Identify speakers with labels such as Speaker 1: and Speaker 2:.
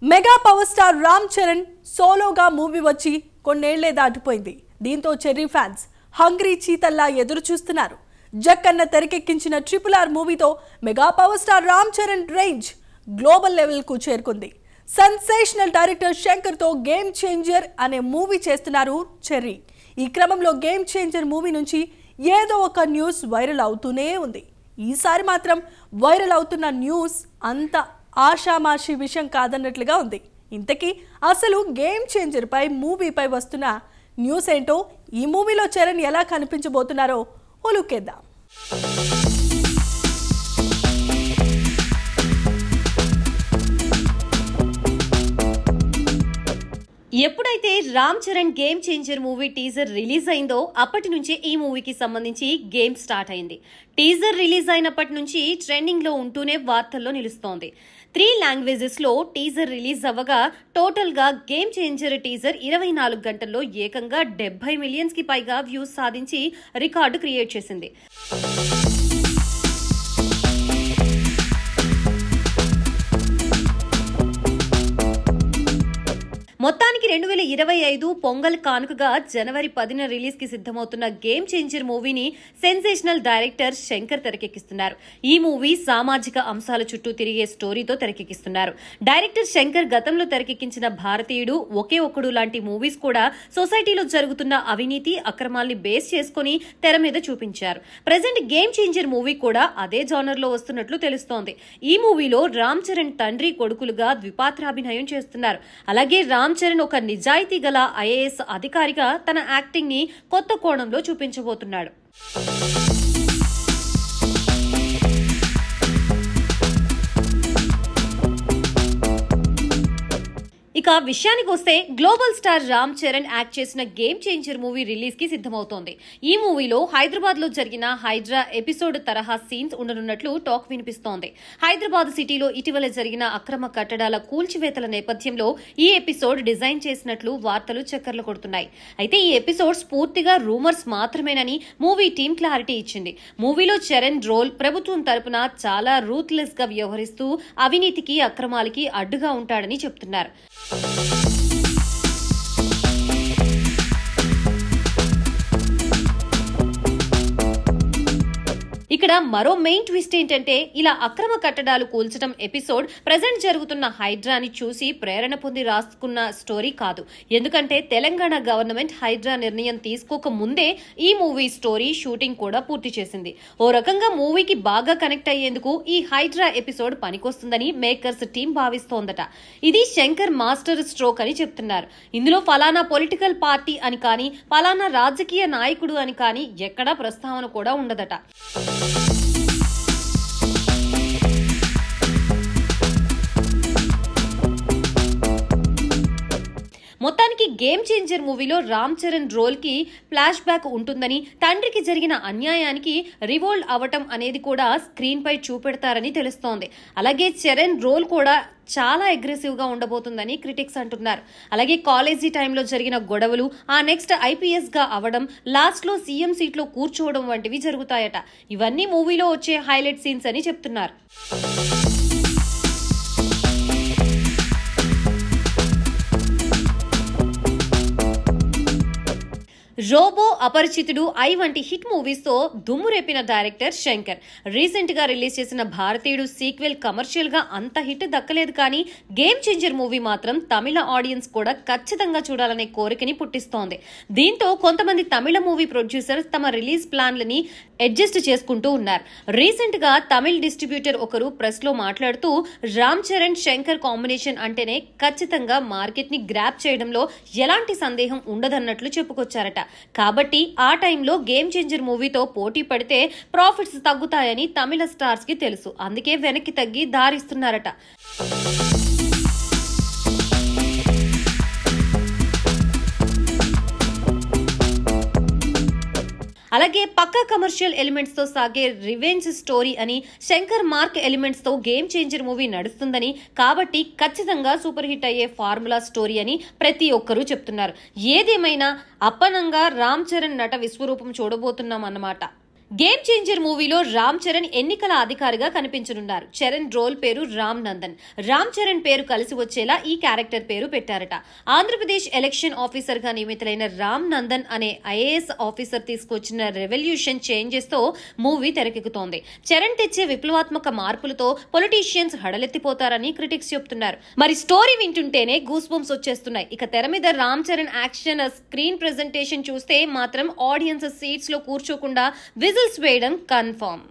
Speaker 1: Mega power star Ram Charan సోలోగా movie వచ్చి కొన్నేళ్లే దాటిపోయింది. దీంతో చెర్రీ ఫ్యాన్స్ హంగ్రీ చీతల్లా ఎదురు చూస్తున్నారు. జక్కన్న తెరకెక్కించిన RRR మూవీతో mega power star Ram Charan range global level కు చేరుకుంది. సెన్సేషనల్ డైరెక్టర్ శంకర్ తో గేమ్ చేంజర్ అనే మూవీ చేస్తున్నారు చెర్రీ. ఈ క్రమంలో గేమ్ చేంజర్ మూవీ నుంచి ఏదో ఒక న్యూస్ వైరల్ అవుతూనే ఉంది. ఈసారి మాత్రం వైరల్ అవుతున్న న్యూస్ అంత ఆషామాషి విషయం కాదన్నట్లుగా ఉంది. ఇంతకీ అసలు గేమ్ చేంజర్ పై మూవీపై వస్తున్న న్యూస్ ఏంటో, ఈ మూవీలో చరణ్ ఎలా కనిపించబోతున్నారో ఓ లుక్ చేద్దాం.
Speaker 2: ఎప్పుడైతే Ram Charan game changer movie teaser release అయిందో అప్పటి నుంచి ఈ మూవీకి సంబంధించి గేమ్ స్టార్ట్ అయింది. టీజర్ రిలీజ్ అయినప్పటి నుంచి ట్రెండింగ్ లో ఉంటూనే వార్తల్లో నిలుస్తోంది. 3 లాంగ్వేజెస్ లో టీజర్ రిలీజ్ అవ్వగా టోటల్ గా గేమ్ చేంజర్ టీజర్ 24 గంటల్లో ఏకంగా 70 మిలియన్స్ కి పైగా వ్యూస్ సాధించి రికార్డు క్రియేట్ చేసింది. మొత్తానికి 2025 పొంగల్ కానుకగా జనవరి 10న రిలీజ్ కి సిద్ధమవుతున్న గేమ్ చేంజర్ మూవీని సెన్సేషనల్ డైరెక్టర్ శంకర్ తెరకెక్కిస్తున్నారు. ఈ మూవీ సామాజిక అంశాల చుట్టూ తిరిగే స్టోరీతో తెరకెక్కిస్తున్నారు. డైరెక్టర్ శంకర్ గతంలో తెరకెక్కించిన భారతీయుడు, ఒకే ఒక్కడు లాంటి మూవీస్ కూడా సొసైటీలో జరుగుతున్న అవినీతి అక్రమాల్ని బేస్ చేసుకుని తెర మీద చూపించారు. ప్రెజెంట్ గేమ్ చేంజర్ మూవీ కూడా అదే జానర్ లో వస్తున్నట్లు తెలుస్తోంది. ఈ మూవీలో రామ్ చరణ్ తండ్రి కొడుకులుగా ద్విపాత్రాభినయం చేస్తున్నారు. అలాగే రామ్ చరణ్ ఒక నిజాయితీ గల ఐఏఎస్ అధికారిగా తన యాక్టింగ్ ని కొత్త కోణంలో చూపించబోతున్నాడు. ఇక విషయానికి వస్తే global star Ram Charan act చేసిన గేమ్ చేంజర్ మూవీ రిలీజ్ కి సిద్ధమవుతోంది. ఈ మూవీలో హైదరాబాద్ లో జరిగిన హైడ్రా ఎపిసోడ్ తరహా సీన్స్ ఉండనున్నట్లు టాక్ వినిపిస్తోంది. హైదరాబాద్ సిటీలో ఇటీవల జరిగిన అక్రమ కట్టడాల కూల్చివేతల నేపథ్యంలో ఈ ఎపిసోడ్ డిజైన్ చేసినట్లు వార్తలు చక్కర్లు కొడుతున్నాయి. అయితే ఈ ఎపిసోడ్స్ పూర్తిగా రూమర్స్ మాత్రమేనని మూవీ టీం క్లారిటీ ఇచ్చింది. మూవీలో చరణ్ రోల్ ప్రభుత్వం తరపున చాలా రూత్లెస్ గా వ్యవహరిస్తూ అవినీతికి అక్రమాలకి అడ్డుగా ఉంటాడని చెప్తున్నారు. ఇక్కడ మరో మెయిన్ ట్విస్ట్ ఏంటంటే, ఇలా అక్రమ కట్టడాలు కూల్చడం ఎపిసోడ్ ప్రెజెంట్ జరుగుతున్న హైడ్రాని చూసి ప్రేరణ పొంది రాసుకున్న స్టోరీ కాదు. ఎందుకంటే తెలంగాణ గవర్నమెంట్ హైడ్రా నిర్ణయం తీసుకోక ముందే ఈ మూవీ స్టోరీ షూటింగ్ కూడా పూర్తి చేసింది. ఓ రకంగా మూవీకి బాగా కనెక్ట్ అయ్యేందుకు ఈ హైడ్రా ఎపిసోడ్ పనికొస్తుందని మేకర్స్ టీం భావిస్తోందట. ఇది శంకర్ మాస్టర్ స్ట్రోక్ అని చెప్తున్నారు. ఇందులో ఫలానా పొలిటికల్ పార్టీ అని కానీ, ఫలానా రాజకీయ నాయకుడు అని కానీ ఎక్కడా ప్రస్తావన కూడా ఉండదట. మొత్తానికి గేమ్ చేంజర్ మూవీలో రామ్ చరణ్ రోల్ కి ఫ్లాష్ బ్యాక్ ఉంటుందని, తండ్రికి జరిగిన అన్యాయానికి రివోల్ట్ అవటం అనేది కూడా స్క్రీన్ పై చూపెడతారని తెలుస్తోంది. అలాగే చరణ్ రోల్ కూడా చాలా అగ్రెసివ్ గా ఉండబోతుందని క్రిటిక్స్ అంటున్నారు. అలాగే కాలేజీ టైంలో జరిగిన గొడవలు, ఆ నెక్స్ట్ IPS గా అవడం, లాస్ట్ లో సీఎం సీట్ లో కూర్చోవడం వంటివి జరుగుతాయట. ఇవన్నీ మూవీలో వచ్చే హైలైట్ సీన్స్ అని చెప్తున్నారు. రోబో, అపరిచితుడు, ఐ వంటి హిట్ మూవీస్ తో దుమ్ము రేపిన డైరెక్టర్ శంకర్ రీసెంట్ గా రిలీజ్ చేసిన భారతీయుడు సీక్వెల్ కమర్షియల్ గా అంత హిట్ దక్కలేదు. కానీ గేమ్ చేంజర్ మూవీ మాత్రం తమిళ ఆడియన్స్ కూడా ఖచ్చితంగా చూడాలనే కోరికని పుట్టిస్తోంది. దీంతో కొంతమంది తమిళ మూవీ ప్రొడ్యూసర్స్ తమ రిలీజ్ ప్లాన్లని అడ్జస్ట్ చేసుకుంటూ ఉన్నారు. రీసెంట్ గా తమిళ్ డిస్ట్రిబ్యూటర్ ఒకరు ప్రెస్ లో మాట్లాడుతూ, రామ్ చరణ్ శంకర్ కాంబినేషన్ అంటేనే ఖచ్చితంగా మార్కెట్ ని గ్రాప్ చేయడంలో ఎలాంటి సందేహం ఉండదన్నట్లు చెప్పుకొచ్చారట. కాబట్టి ఆ టైంలో గేమ్ చేంజర్ మూవీతో పోటీ పడితే ప్రాఫిట్స్ తగ్గుతాయని తమిళ స్టార్స్ కి తెలుసు. అందుకే వెనక్కి తగ్గి దారిస్తున్నారట. అలాగే పక్కా కమర్షియల్ ఎలిమెంట్స్ తో సాగే రివెంజ్ స్టోరీ అని, శంకర్ మార్క్ ఎలిమెంట్స్ తో గేమ్ చేంజర్ మూవీ నడుస్తుందని, కాబట్టి ఖచ్చితంగా సూపర్ హిట్ అయ్యే ఫార్ములా స్టోరీ అని ప్రతి ఒక్కరూ చెప్తున్నారు. ఏదేమైనా అప్పనంగా రామ్ చరణ్ నట విశ్వరూపం చూడబోతున్నాం అన్నమాట. గేమ్ చేంజర్ మూవీలో రామ్ చరణ్ ఎన్నికల అధికారిగా కనిపించనున్నారు. చరణ్ రోల్ పేరు రామ్ నందన్. రామ్ చరణ్ పేరు కలిసి వచ్చేలా ఈ క్యారెక్టర్ పేరు పెట్టారట. ఆంధ్రప్రదేశ్ ఎలక్షన్ ఆఫీసర్ గా నియమితులైన రామ్ నందన్ అనే ఐఏఎస్ ఆఫీసర్ తీసుకొచ్చిన రెవల్యూషన్ చేంజెస్ తో మూవీ తెరకెక్కుతోంది. చరణ్ తెచ్చే విప్లవాత్మక మార్పులతో పొలిటీషియన్స్ హడలెత్తిపోతారని క్రిటిక్స్ చెప్తున్నారు. మరి స్టోరీ వింటుంటేనే గూస్ బంప్స్ వచ్చేస్తున్నాయి. ఇక తెర మీద Ram Charan action screen presentation చూస్తే మాత్రం ఆడియన్స్ సీట్స్ లో కూర్చోకుండా విజిల్స్ వేయడం కన్ఫర్మ్.